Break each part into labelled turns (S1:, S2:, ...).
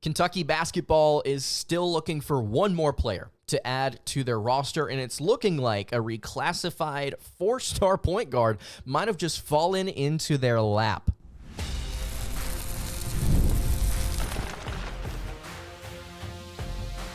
S1: Kentucky basketball is still looking for one more player to add to their roster, and it's looking like a reclassified 4-star point guard might have just fallen into their lap.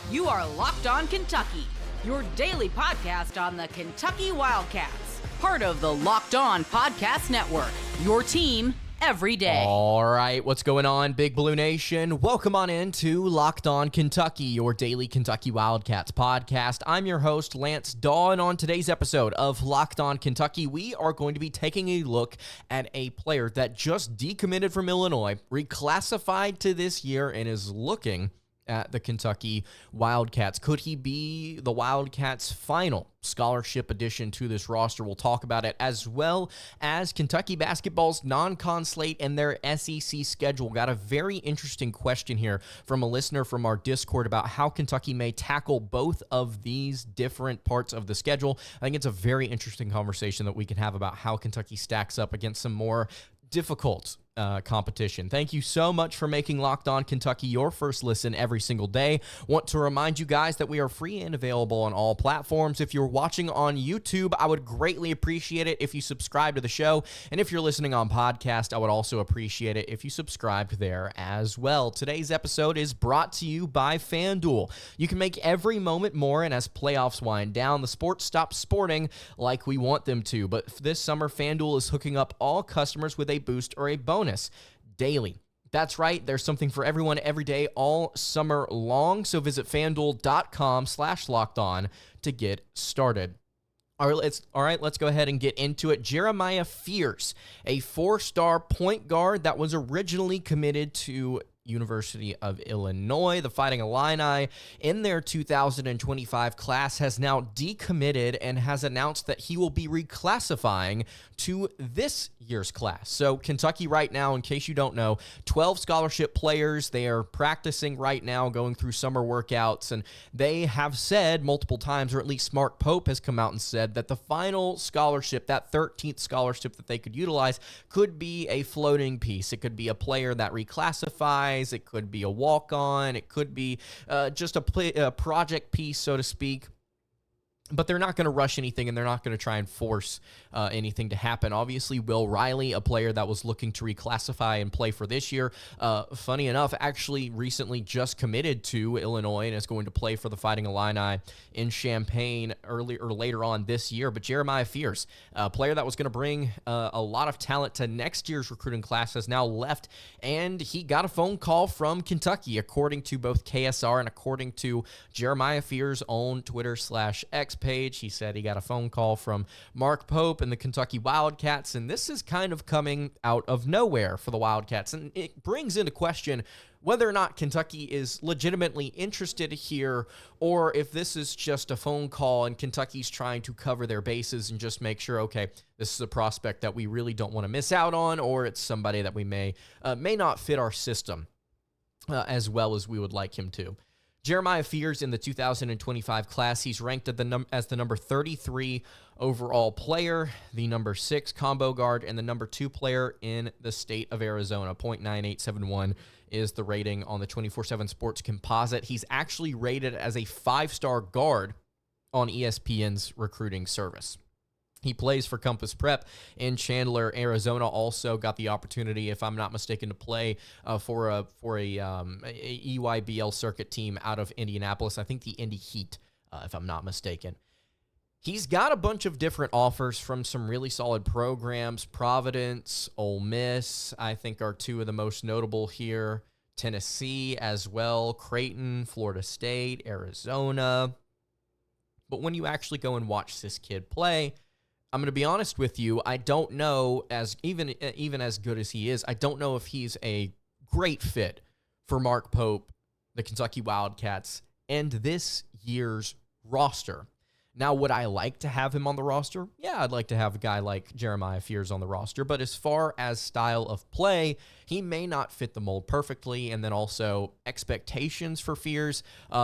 S2: You are Locked On Kentucky, your daily podcast on the Kentucky Wildcats, part of the Locked On Podcast Network, your team every day.
S1: All right, what's going on, Big Blue Nation? Welcome on in to Locked On Kentucky, your daily Kentucky Wildcats podcast. I'm your host, Lance Dawe, and on today's episode of Locked On Kentucky, we are going to be taking a look at a player that just decommitted from Illinois, reclassified to this year, and is looking at the Kentucky Wildcats. Could he be the Wildcats' final scholarship addition to this roster? We'll talk about it, as well as Kentucky basketball's non-con slate and their SEC schedule. Got a very interesting question here from a listener from our Discord about how Kentucky may tackle both of these different parts of the schedule. I think it's a very interesting conversation that we can have about how Kentucky stacks up against some more difficult competition. Thank you so much for making Locked On Kentucky your first listen every single day. Want to remind you guys that we are free and available on all platforms. If you're watching on YouTube, I would greatly appreciate it if you subscribe to the show. And if you're listening on podcast, I would also appreciate it if you subscribed there as well. Today's episode is brought to you by FanDuel. You can make every moment more, and as playoffs wind down, the sports stop sporting like we want them to. But this summer, FanDuel is hooking up all customers with a boost or a bonus daily. That's right. There's something for everyone every day all summer long. So visit FanDuel.com/lockedon to get started. All right, let's go ahead and get into it. Jeremiah Fears, a 4-star point guard that was originally committed to University of Illinois, the Fighting Illini, in their 2025 class, has now decommitted and has announced that he will be reclassifying to this year's class. So Kentucky right now, in case you don't know, 12 scholarship players. They are practicing right now, going through summer workouts, and they have said multiple times, or at least Mark Pope has come out and said, that the final scholarship, that 13th scholarship that they could utilize, could be a floating piece. It could be a player that reclassifies. It could be a walk-on. It could be just a project piece, so to speak. But they're not going to rush anything, and they're not going to try and force anything to happen. Obviously, Will Riley, a player that was looking to reclassify and play for this year, funny enough, actually recently just committed to Illinois and is going to play for the Fighting Illini in Champaign later on this year. But Jeremiah Fears, a player that was going to bring a lot of talent to next year's recruiting class, has now left, and he got a phone call from Kentucky, according to both KSR and according to Jeremiah Fears' own Twitter/X page. He said he got a phone call from Mark Pope and the Kentucky Wildcats, and this is kind of coming out of nowhere for the Wildcats, and it brings into question whether or not Kentucky is legitimately interested here, or if this is just a phone call and Kentucky's trying to cover their bases and just make sure, okay, this is a prospect that we really don't want to miss out on, or it's somebody that we may not fit our system as well as we would like him to. Jeremiah Fears, in the 2025 class, he's ranked as the number 33 overall player, the number 6 combo guard, and the number 2 player in the state of Arizona. .9871 is the rating on the 24/7 Sports composite. He's actually rated as a 5-star guard on ESPN's recruiting service. He plays for Compass Prep in Chandler, Arizona. Also got the opportunity, if I'm not mistaken, to play for a EYBL circuit team out of Indianapolis. I think the Indy Heat, if I'm not mistaken. He's got a bunch of different offers from some really solid programs. Providence, Ole Miss, I think, are two of the most notable here. Tennessee as well, Creighton, Florida State, Arizona. But when you actually go and watch this kid play, I'm going to be honest with you, I don't know, even as good as he is, I don't know if he's a great fit for Mark Pope, the Kentucky Wildcats, and this year's roster. Now, would I like to have him on the roster? Yeah, I'd like to have a guy like Jeremiah Fears on the roster, but as far as style of play, he may not fit the mold perfectly, and then also expectations for Fears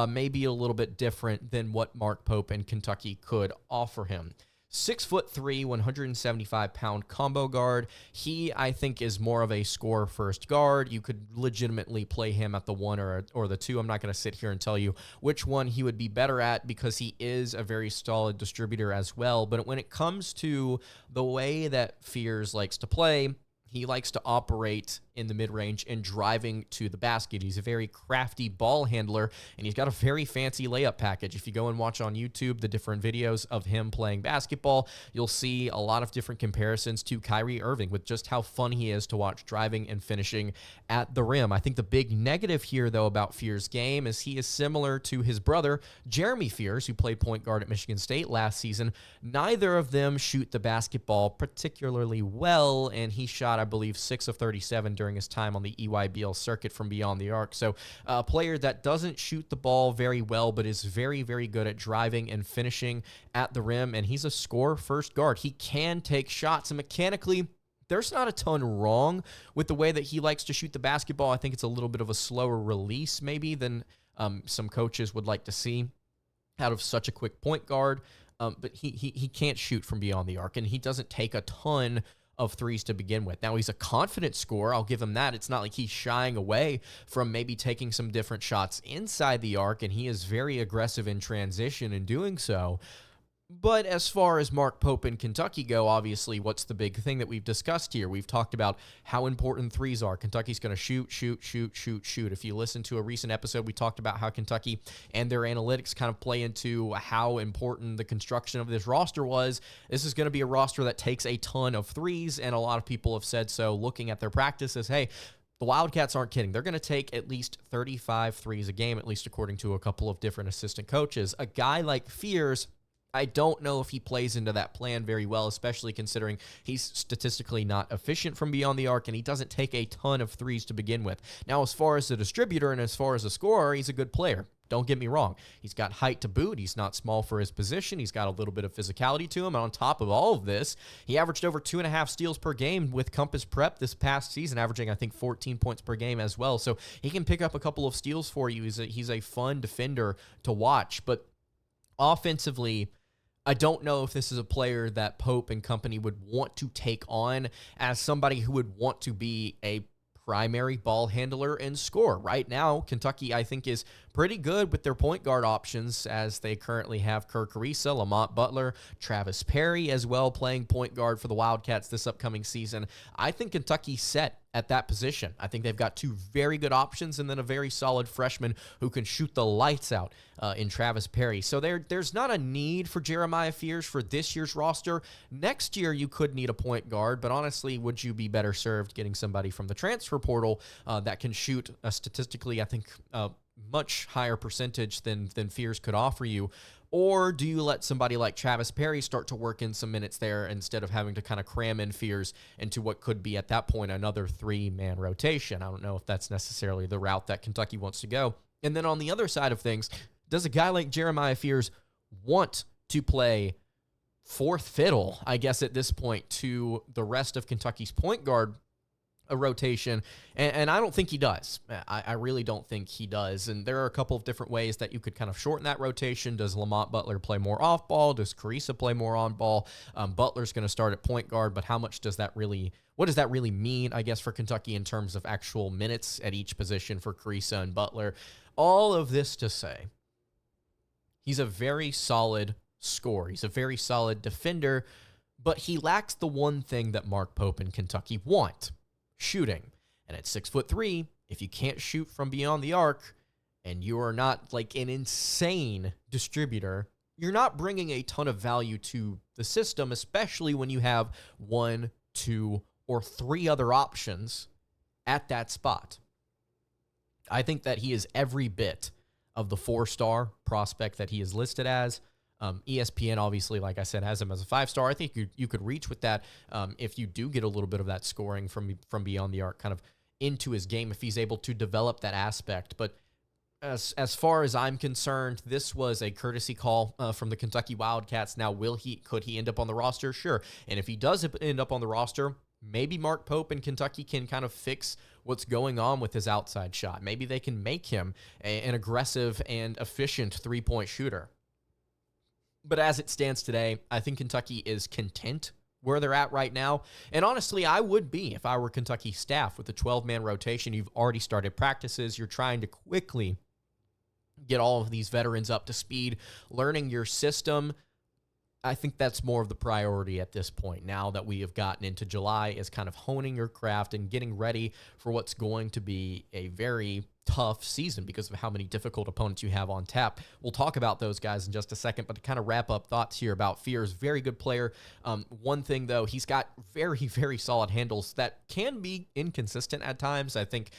S1: may be a little bit different than what Mark Pope and Kentucky could offer him. 6'3", 175-pound combo guard. He, I think, is more of a score-first guard. You could legitimately play him at the 1 or the 2. I'm not going to sit here and tell you which one he would be better at because he is a very solid distributor as well. But when it comes to the way that Fears likes to play, he likes to operate in the mid-range and driving to the basket. He's a very crafty ball handler, and he's got a very fancy layup package. If you go and watch on YouTube the different videos of him playing basketball, you'll see a lot of different comparisons to Kyrie Irving with just how fun he is to watch driving and finishing at the rim. I think the big negative here, though, about Fears' game is he is similar to his brother, Jeremy Fears, who played point guard at Michigan State last season. Neither of them shoot the basketball particularly well, and he shot, I believe, 6 of 37 during his time on the EYBL circuit from beyond the arc. So a player that doesn't shoot the ball very well, but is very, very good at driving and finishing at the rim, and he's a score-first guard. He can take shots, and mechanically, there's not a ton wrong with the way that he likes to shoot the basketball. I think it's a little bit of a slower release maybe than some coaches would like to see out of such a quick point guard, but he can't shoot from beyond the arc, and he doesn't take a ton of threes to begin with. Now, he's a confident scorer. I'll give him that. It's not like he's shying away from maybe taking some different shots inside the arc, and he is very aggressive in transition in doing so. But as far as Mark Pope and Kentucky go, obviously, what's the big thing that we've discussed here? We've talked about how important threes are. Kentucky's going to shoot. If you listen to a recent episode, we talked about how Kentucky and their analytics kind of play into how important the construction of this roster was. This is going to be a roster that takes a ton of threes, and a lot of people have said so looking at their practices. Hey, the Wildcats aren't kidding. They're going to take at least 35 threes a game, at least according to a couple of different assistant coaches. A guy like Fears, I don't know if he plays into that plan very well, especially considering he's statistically not efficient from beyond the arc, and he doesn't take a ton of threes to begin with. Now, as far as a distributor and as far as a scorer, he's a good player. Don't get me wrong. He's got height to boot. He's not small for his position. He's got a little bit of physicality to him. And on top of all of this, he averaged over 2.5 steals per game with Compass Prep this past season, averaging, I think, 14 points per game as well. So he can pick up a couple of steals for you. He's a fun defender to watch. But offensively, I don't know if this is a player that Pope and company would want to take on as somebody who would want to be a primary ball handler and scorer. Right now, Kentucky, I think, is pretty good with their point guard options as they currently have Kirk Ariza, Lamont Butler, Travis Perry as well playing point guard for the Wildcats this upcoming season. I think Kentucky's set at that position. I think they've got two very good options and then a very solid freshman who can shoot the lights out in Travis Perry. So there's not a need for Jeremiah Fears for this year's roster. Next year, you could need a point guard, but honestly, would you be better served getting somebody from the transfer portal that can shoot statistically, I think, much higher percentage than Fears could offer you? Or do you let somebody like Travis Perry start to work in some minutes there instead of having to kind of cram in Fears into what could be at that point another 3-man rotation? I don't know if that's necessarily the route that Kentucky wants to go. And then on the other side of things, does a guy like Jeremiah Fears want to play fourth fiddle, I guess at this point, to the rest of Kentucky's point guard a rotation? And I don't think he does. I really don't think he does. And there are a couple of different ways that you could kind of shorten that rotation. Does Lamont Butler play more off ball? Does Ariza play more on ball? Butler's going to start at point guard, but how much does that really, what does that really mean, I guess, for Kentucky in terms of actual minutes at each position for Ariza and Butler? All of this to say, he's a very solid scorer. He's a very solid defender, but he lacks the one thing that Mark Pope and Kentucky want: shooting. And at 6'3", if you can't shoot from beyond the arc and you are not like an insane distributor, you're not bringing a ton of value to the system, especially when you have 1, 2, or 3 other options at that spot. I think that he is every bit of the 4-star prospect that he is listed as. ESPN, obviously, like I said, has him as a 5-star. I think you could reach with that if you do get a little bit of that scoring from beyond the arc kind of into his game, if he's able to develop that aspect. But as far as I'm concerned, this was a courtesy call from the Kentucky Wildcats. Now, could he end up on the roster? Sure. And if he does end up on the roster, maybe Mark Pope and Kentucky can kind of fix what's going on with his outside shot. Maybe they can make him an aggressive and efficient 3-point shooter. But as it stands today, I think Kentucky is content where they're at right now. And honestly, I would be if I were Kentucky staff with a 12-man rotation. You've already started practices. You're trying to quickly get all of these veterans up to speed, learning your system. I think that's more of the priority at this point. Now that we have gotten into July, is kind of honing your craft and getting ready for what's going to be a very tough season because of how many difficult opponents you have on tap. We'll talk about those guys in just a second, but to kind of wrap up thoughts here about Fears, very good player. One thing, though, he's got very, very solid handles that can be inconsistent at times. I think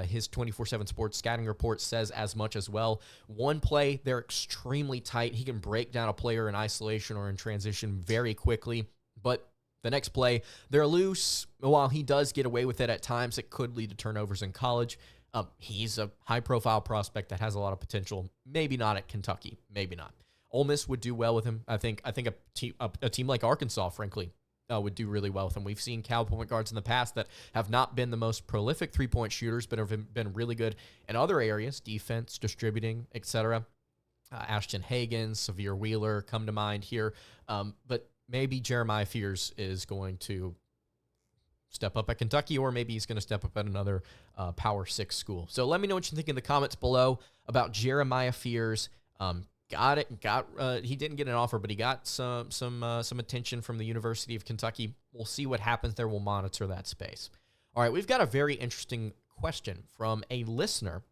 S1: his 24/7 Sports scouting report says as much as well. One play, they're extremely tight. He can break down a player in isolation or in transition very quickly, but the next play, they're loose. While he does get away with it at times, it could lead to turnovers in college. He's a high-profile prospect that has a lot of potential. Maybe not at Kentucky. Maybe not. Ole Miss would do well with him. I think a team like Arkansas, frankly, would do really well with him. We've seen Cal point guards in the past that have not been the most prolific three-point shooters, but have been really good in other areas, defense, distributing, etc. Ashton Hagen, Severe Wheeler come to mind here. But maybe Jeremiah Fears is going to step up at Kentucky, or maybe he's going to step up at another Power 6 school. So let me know what you think in the comments below about Jeremiah Fears. He didn't get an offer, but he got some attention from the University of Kentucky. We'll see what happens there. We'll monitor that space. All right, we've got a very interesting question from a listener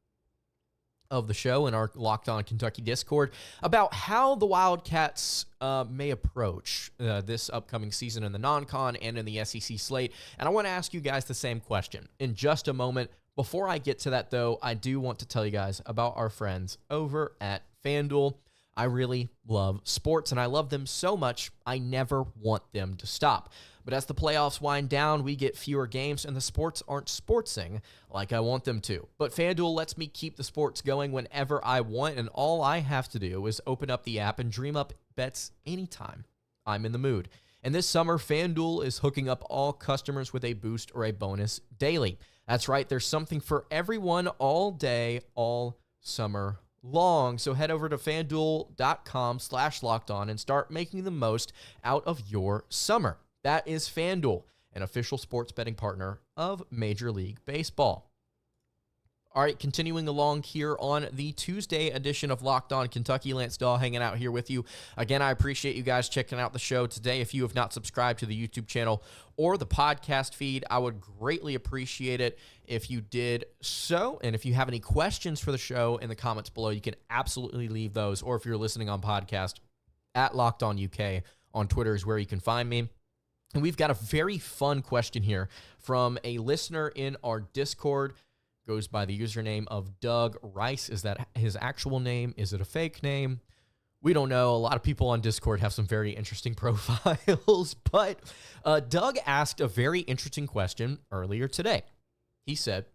S1: of the show in our Locked On Kentucky Discord about how the Wildcats may approach this upcoming season in the non-con and in the SEC slate. And I want to ask you guys the same question in just a moment. Before I get to that, though, I do want to tell you guys about our friends over at FanDuel. I really love sports, and I love them so much, I never want them to stop. But as the playoffs wind down, we get fewer games, and the sports aren't sportsing like I want them to. But FanDuel lets me keep the sports going whenever I want, and all I have to do is open up the app and dream up bets anytime I'm in the mood. And this summer, FanDuel is hooking up all customers with a boost or a bonus daily. That's right, there's something for everyone all day, all summer long. So head over to FanDuel.com/lockedon and start making the most out of your summer. That is FanDuel, an official sports betting partner of Major League Baseball. All right, continuing along here on the Tuesday edition of Locked On Kentucky, Lance Dawe hanging out here with you. Again, I appreciate you guys checking out the show today. If you have not subscribed to the YouTube channel or the podcast feed, I would greatly appreciate it if you did so. And if you have any questions for the show in the comments below, you can absolutely leave those. Or if you're listening on podcast, at Locked On UK on Twitter is where you can find me. And we've got a very fun question here from a listener in our Discord. Goes by the username of Doug Rice. Is that his actual name? Is it a fake name? We don't know. A lot of people on Discord have some very interesting profiles, but Doug asked a very interesting question earlier today. He said,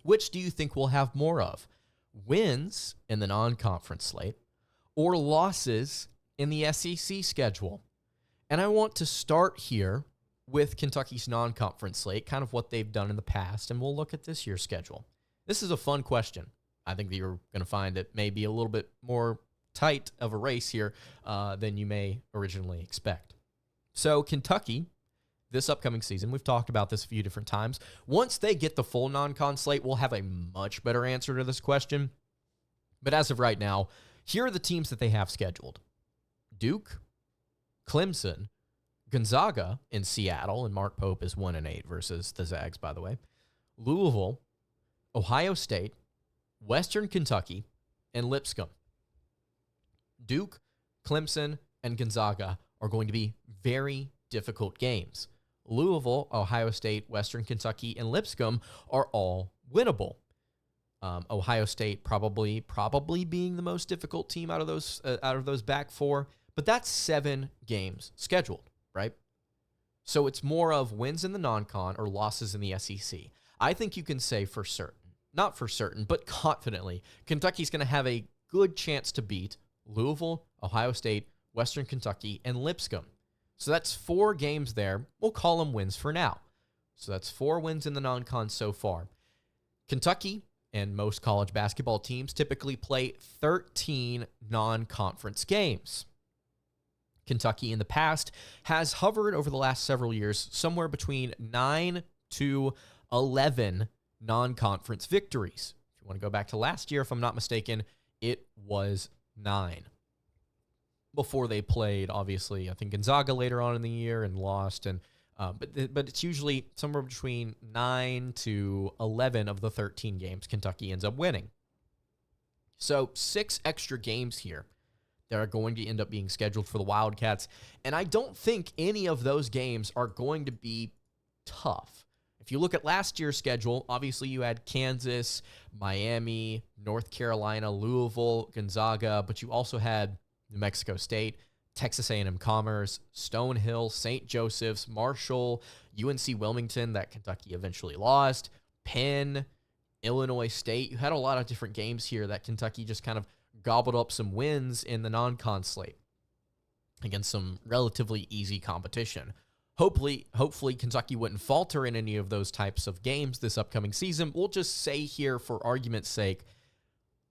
S1: which do you think we'll have more of? Wins in the non-conference slate or losses in the SEC schedule? And I want to start here with Kentucky's non-conference slate, kind of what they've done in the past, and we'll look at this year's schedule. This is a fun question. I think that you're going to find it may be a little bit more tight of a race here than you may originally expect. So Kentucky, this upcoming season, we've talked about this a few different times. Once they get the full non-con slate, we'll have a much better answer to this question. But as of right now, here are the teams that they have scheduled. Duke, Clemson, Gonzaga in Seattle, and Mark Pope is 1-8 versus the Zags, by the way. Louisville, Ohio State, Western Kentucky, and Lipscomb. Duke, Clemson, and Gonzaga are going to be very difficult games. Louisville, Ohio State, Western Kentucky, and Lipscomb are all winnable. Ohio State probably being the most difficult team out of those back four, but that's 7 games scheduled, right? So it's more of wins in the non-con or losses in the SEC. I think you can say for certain, not for certain, but confidently, Kentucky's going to have a good chance to beat Louisville, Ohio State, Western Kentucky, and Lipscomb. So that's 4 games there. We'll call them wins for now. So that's 4 wins in the non-con so far. Kentucky and most college basketball teams typically play 13 non-conference games. Kentucky in the past has hovered over the last several years somewhere between 9 to 11 non-conference victories. If you want to go back to last year, if I'm not mistaken, it was 9. Before they played, obviously, I think Gonzaga later on in the year and lost. But it's usually somewhere between 9 to 11 of the 13 games Kentucky ends up winning. So 6 extra games here that are going to end up being scheduled for the Wildcats. And I don't think any of those games are going to be tough. If you look at last year's schedule, obviously you had Kansas, Miami, North Carolina, Louisville, Gonzaga, but you also had New Mexico State, Texas A&M Commerce, Stonehill, St. Joseph's, Marshall, UNC Wilmington that Kentucky eventually lost, Penn, Illinois State. You had a lot of different games here that Kentucky just kind of gobbled up some wins in the non-con slate against some relatively easy competition. Hopefully, Kentucky wouldn't falter in any of those types of games this upcoming season. We'll just say here, for argument's sake,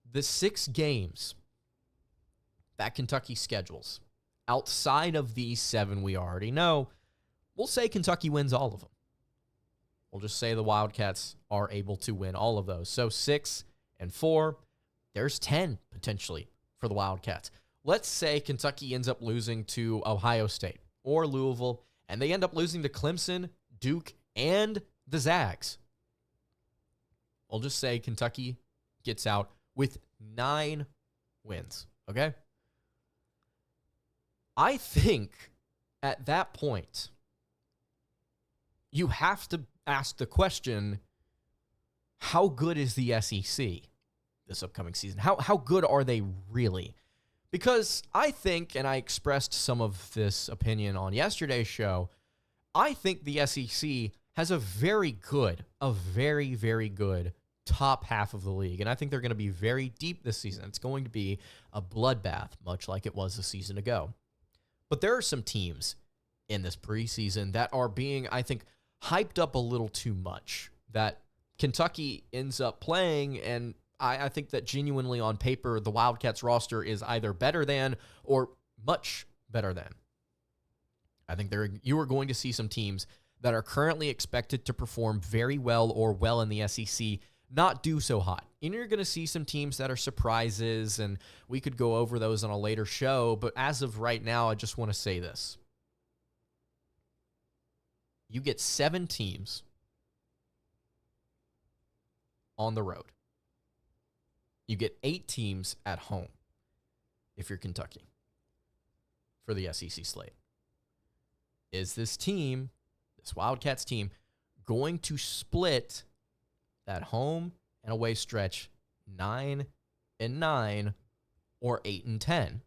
S1: the 6 games that Kentucky schedules, outside of these 7 we already know, we'll say Kentucky wins all of them. We'll just say the Wildcats are able to win all of those. So 6 and 4, there's 10 potentially for the Wildcats. Let's say Kentucky ends up losing to Ohio State or Louisville, and they end up losing to Clemson, Duke, and the Zags. We'll just say Kentucky gets out with 9 wins, okay? I think at that point, you have to ask the question, how good is the SEC this upcoming season? How good are they really? Because I think, and I expressed some of this opinion on yesterday's show, I think the SEC has a very, very good top half of the league. And I think they're going to be very deep this season. It's going to be a bloodbath, much like it was a season ago. But there are some teams in this preseason that are being, I think, hyped up a little too much, that Kentucky ends up playing, and I think that genuinely on paper, the Wildcats roster is either better than or much better than. I think you are going to see some teams that are currently expected to perform very well or well in the SEC not do so hot. And you're going to see some teams that are surprises, and we could go over those on a later show, but as of right now, I just want to say this. You get 7 teams on the road. You get 8 teams at home if you're Kentucky for the SEC slate. Is this team, this Wildcats team, going to split that home and away stretch 9-9 or 8-10?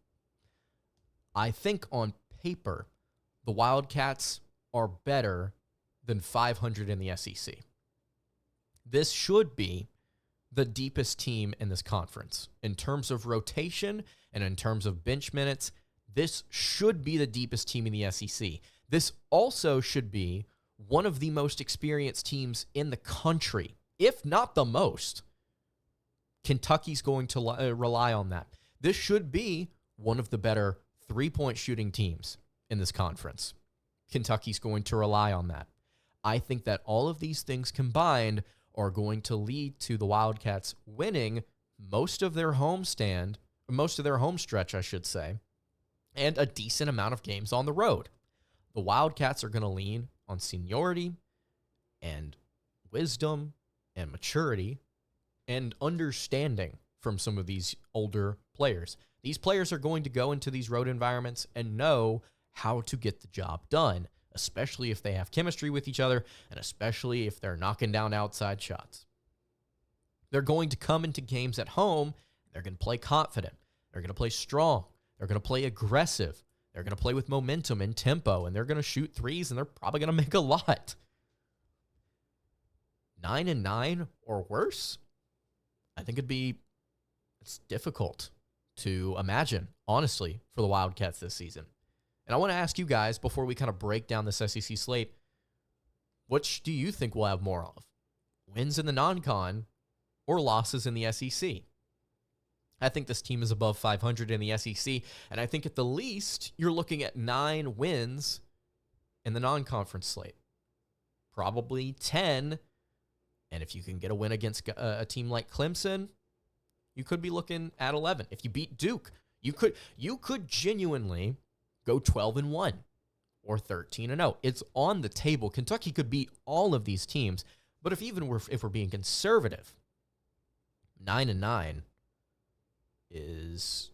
S1: I think on paper, the Wildcats are better than 500 in the SEC. This should be the deepest team in this conference. In terms of rotation and in terms of bench minutes, this should be the deepest team in the SEC. This also should be one of the most experienced teams in the country, if not the most. Kentucky's going to rely on that. This should be one of the better three-point shooting teams in this conference. Kentucky's going to rely on that. I think that all of these things combined are going to lead to the Wildcats winning most of their home stretch, I should say, and a decent amount of games on the road. The Wildcats are going to lean on seniority and wisdom and maturity and understanding from some of these older players. These players are going to go into these road environments and know how to get the job done, especially if they have chemistry with each other and especially if they're knocking down outside shots. They're going to come into games at home. They're going to play confident. They're going to play strong. They're going to play aggressive. They're going to play with momentum and tempo, and they're going to shoot threes, and they're probably going to make a lot. 9-9 or worse? I think it's difficult to imagine, honestly, for the Wildcats this season. And I want to ask you guys, before we kind of break down this SEC slate, which do you think we'll have more of? Wins in the non-con or losses in the SEC? I think this team is above 500 in the SEC, and I think at the least you're looking at 9 wins in the non-conference slate. Probably 10, and if you can get a win against a team like Clemson, you could be looking at 11. If you beat Duke, you could genuinely go 12-1 or 13-0. It's on the table. Kentucky could beat all of these teams, but if we're being conservative, 9-9 is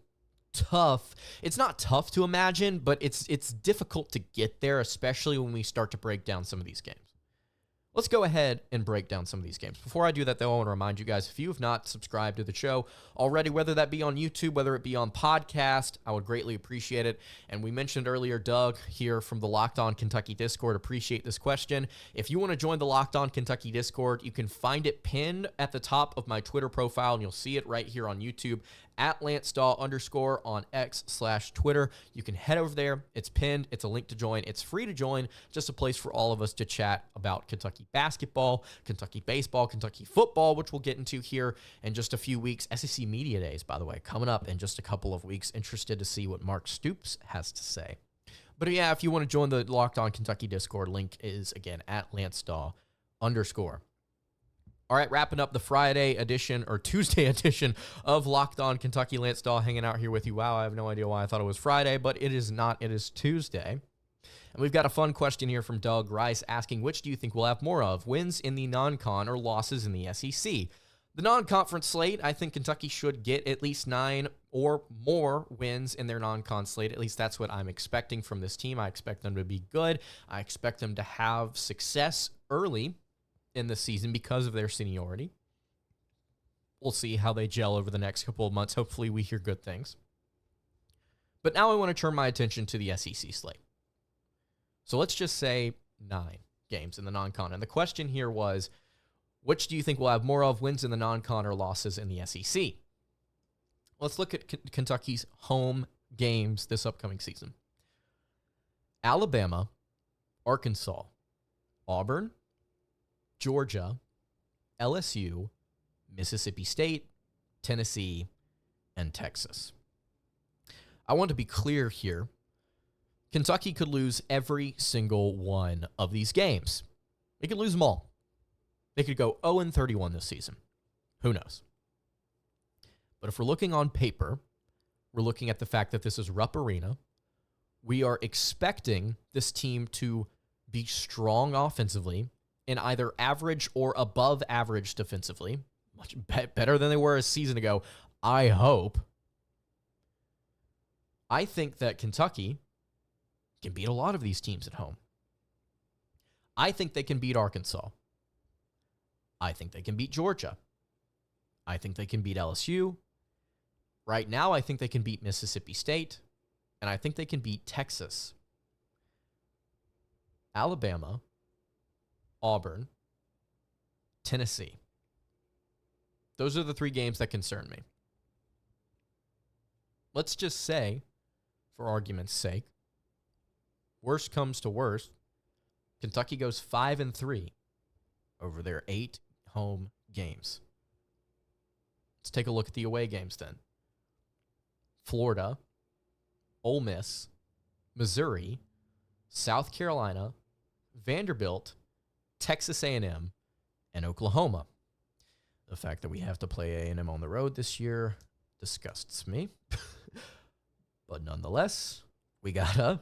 S1: tough. It's not tough to imagine, but it's difficult to get there, especially when we start to break down some of these games. Let's go ahead and break down some of these games. Before I do that, though, I want to remind you guys, if you have not subscribed to the show already, whether that be on YouTube, whether it be on podcast, I would greatly appreciate it. And we mentioned earlier, Doug here from the Locked On Kentucky Discord, appreciate this question. If you want to join the Locked On Kentucky Discord, you can find it pinned at the top of my Twitter profile, and you'll see it right here on YouTube at @LanceDawe_ on X/Twitter. You can head over there. It's pinned. It's a link to join. It's free to join. Just a place for all of us to chat about Kentucky basketball, Kentucky baseball, Kentucky football, which we'll get into here in just a few weeks. SEC Media Days, by the way, coming up in just a couple of weeks. Interested to see what Mark Stoops has to say. But yeah, if you want to join the Locked On Kentucky Discord, link is, again, at @LanceDawe_. All right, wrapping up the Friday edition or Tuesday edition of Locked On Kentucky. Lance Dawe hanging out here with you. Wow, I have no idea why I thought it was Friday, but it is not. It is Tuesday. And we've got a fun question here from Doug Rice asking, which do you think we'll have more of, wins in the non-con or losses in the SEC? The non-conference slate, I think Kentucky should get at least 9 or more wins in their non-con slate. At least that's what I'm expecting from this team. I expect them to be good. I expect them to have success early in the season because of their seniority. We'll see how they gel over the next couple of months. Hopefully we hear good things. But now I want to turn my attention to the SEC slate. So let's just say 9 games in the non-con. And the question here was, which do you think we'll have more of, wins in the non-con or losses in the SEC? Let's look at Kentucky's home games this upcoming season. Alabama, Arkansas, Auburn, Georgia, LSU, Mississippi State, Tennessee, and Texas. I want to be clear here. Kentucky could lose every single one of these games. They could lose them all. They could go 0-31 this season. Who knows? But if we're looking on paper, we're looking at the fact that this is Rupp Arena. We are expecting this team to be strong offensively and either average or above average defensively. Much better than they were a season ago, I hope. I think that Kentucky can beat a lot of these teams at home. I think they can beat Arkansas. I think they can beat Georgia. I think they can beat LSU. Right now, I think they can beat Mississippi State. And I think they can beat Texas. Alabama, Auburn, Tennessee. Those are the 3 games that concern me. Let's just say, for argument's sake, worst comes to worst, Kentucky goes 5-3 over their 8 home games. Let's take a look at the away games then. Florida, Ole Miss, Missouri, South Carolina, Vanderbilt, Texas A&M, and Oklahoma. The fact that we have to play A&M on the road this year disgusts me. But nonetheless, we gotta.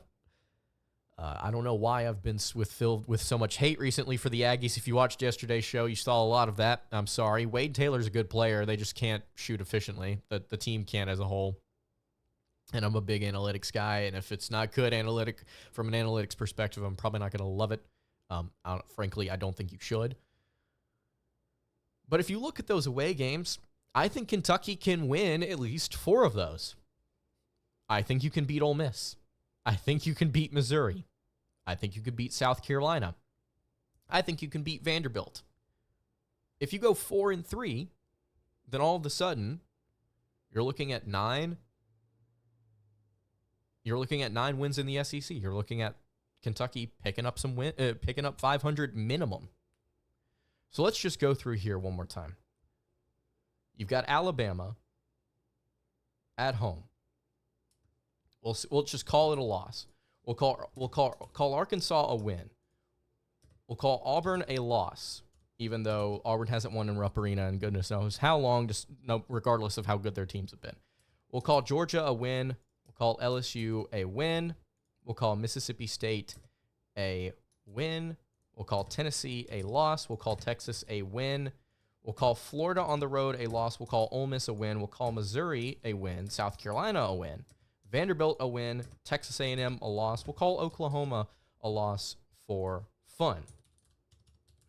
S1: I don't know why I've been filled with so much hate recently for the Aggies. If you watched yesterday's show, you saw a lot of that. I'm sorry. Wade Taylor's a good player. They just can't shoot efficiently. The team can't as a whole. And I'm a big analytics guy, and if it's not good from an analytics perspective, I'm probably not going to love it. Frankly, I don't think you should. But if you look at those away games, I think Kentucky can win at least 4 of those. I think you can beat Ole Miss. I think you can beat Missouri. I think you could beat South Carolina. I think you can beat Vanderbilt. If you go 4-3, then all of a sudden, you're looking at 9. You're looking at 9 wins in the SEC. You're looking at Kentucky picking up 500 minimum. So let's just go through here one more time. You've got Alabama, at home. We'll just call it a loss. We'll call Arkansas a win. We'll call Auburn a loss, even though Auburn hasn't won in Rupp Arena and goodness knows how long, regardless of how good their teams have been. We'll call Georgia a win. We'll call LSU a win. We'll call Mississippi State a win. We'll call Tennessee a loss. We'll call Texas a win. We'll call Florida on the road a loss. We'll call Ole Miss a win. We'll call Missouri a win. South Carolina a win. Vanderbilt a win. Texas A&M a loss. We'll call Oklahoma a loss for fun.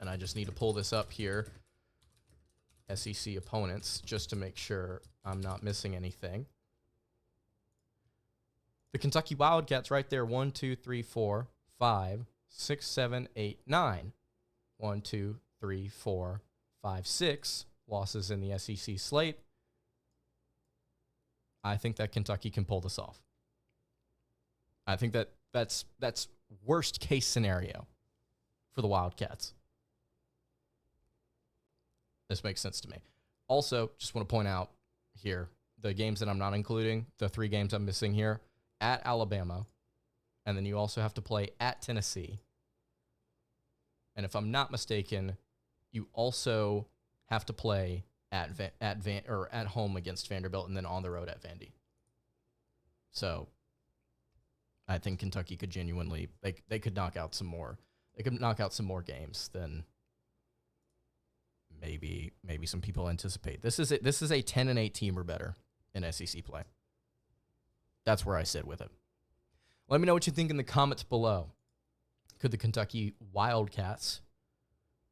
S1: And I just need to pull this up here. SEC opponents, just to make sure I'm not missing anything. The Kentucky Wildcats right there. 1, 2, 3, 4, 5, 6, 7, 8, 9. 1, 2, 3, 4, 5, 6 losses in the SEC slate. I think that Kentucky can pull this off. I think that's worst case scenario for the Wildcats. This makes sense to me. Also, just want to point out here, the games that I'm not including, the 3 games I'm missing here, at Alabama, and then you also have to play at Tennessee. And if I'm not mistaken, you also have to play at home against Vanderbilt and then on the road at Vandy. So I think Kentucky could genuinely they could knock out some more. They could knock out some more games than maybe some people anticipate. This is a 10-8 team or better in SEC play. That's where I sit with it. Let me know what you think in the comments below. Could the Kentucky Wildcats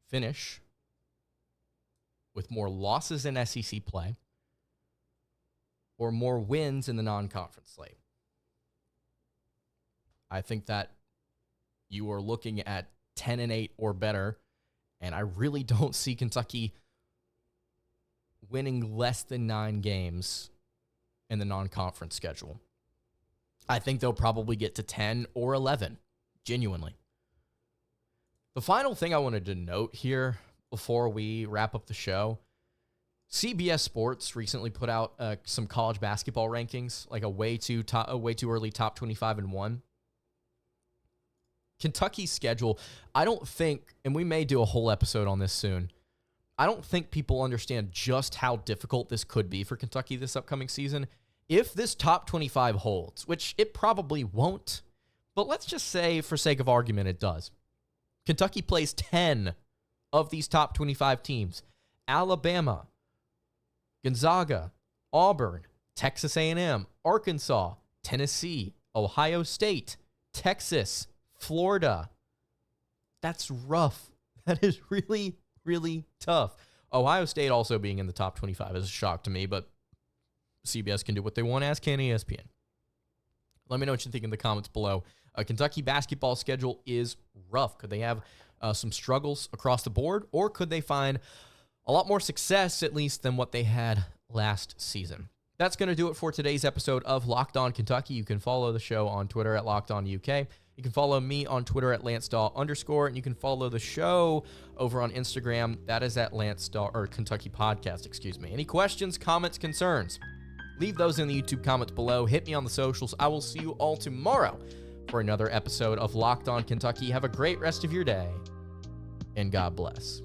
S1: finish with more losses in SEC play or more wins in the non-conference slate? I think that you are looking at 10-8 or better, and I really don't see Kentucky winning less than 9 games in the non-conference schedule. I think they'll probably get to 10 or 11, genuinely. The final thing I wanted to note here before we wrap up the show, CBS Sports recently put out some college basketball rankings, like a way too early top 25 and 1. Kentucky's schedule, I don't think, and we may do a whole episode on this soon, I don't think people understand just how difficult this could be for Kentucky this upcoming season. If this top 25 holds, which it probably won't, but let's just say for sake of argument it does. Kentucky plays 10 of these top 25 teams. Alabama, Gonzaga, Auburn, Texas A&M, Arkansas, Tennessee, Ohio State, Texas, Florida. That's rough. That is really, really tough. Ohio State also being in the top 25 is a shock to me, but CBS can do what they want. Ask can ESPN. Let me know what you think in the comments below. Kentucky basketball schedule is rough. Could they have some struggles across the board, or could they find a lot more success, at least, than what they had last season? That's going to do it for today's episode of Locked On Kentucky. You can follow the show on Twitter at Locked On UK. You can follow me on Twitter at LanceDawe_, and you can follow the show over on Instagram. That is at Kentucky Podcast, excuse me. Any questions, comments, concerns? Leave those in the YouTube comments below. Hit me on the socials. I will see you all tomorrow for another episode of Locked On Kentucky. Have a great rest of your day, and God bless.